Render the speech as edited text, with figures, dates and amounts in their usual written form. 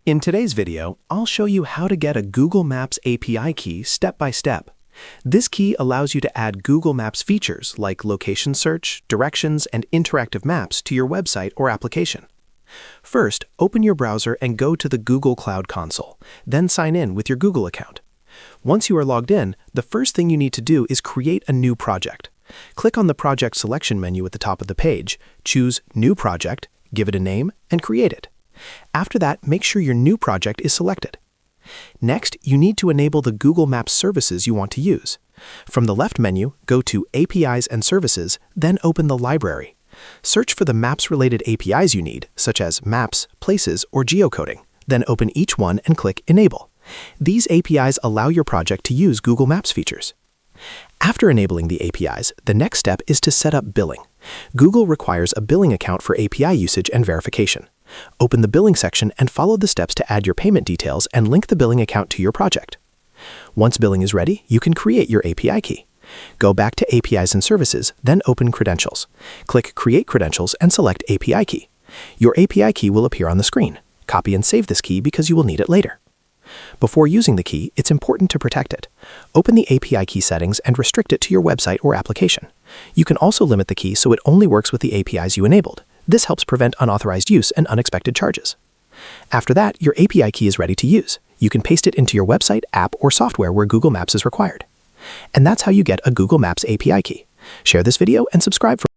In today's video, I'll show you how to get a Google Maps API key step by step. This key allows you to add Google Maps features like location search, directions, and interactive maps to your website or application. First, open your browser and go to the Google Cloud Console, then sign in with your Google account. Once you are logged in, the first thing you need to do is create a new project. Click on the Project Selection menu at the top of the page, choose New Project, give it a name, and create it. After that, make sure your new project is selected. Next, you need to enable the Google Maps services you want to use. From the left menu, go to APIs and Services, then open the library. Search for the Maps-related APIs you need, such as Maps, Places, or Geocoding. Then open each one and click Enable. These APIs allow your project to use Google Maps features. After enabling the APIs, the next step is to set up billing. Google requires a billing account for API usage and verification. Open the billing section and follow the steps to add your payment details and link the billing account to your project. Once billing is ready, you can create your API key. Go back to APIs and Services, then open Credentials. Click Create Credentials and select API key. Your API key will appear on the screen. Copy and save this key because you will need it later. Before using the key, it's important to protect it. Open the API key settings and restrict it to your website or application. You can also limit the key so it only works with the APIs you enabled. This helps prevent unauthorized use and unexpected charges. After that, your API key is ready to use. You can paste it into your website, app, or software where Google Maps is required. And that's how you get a Google Maps API key. Share this video and subscribe for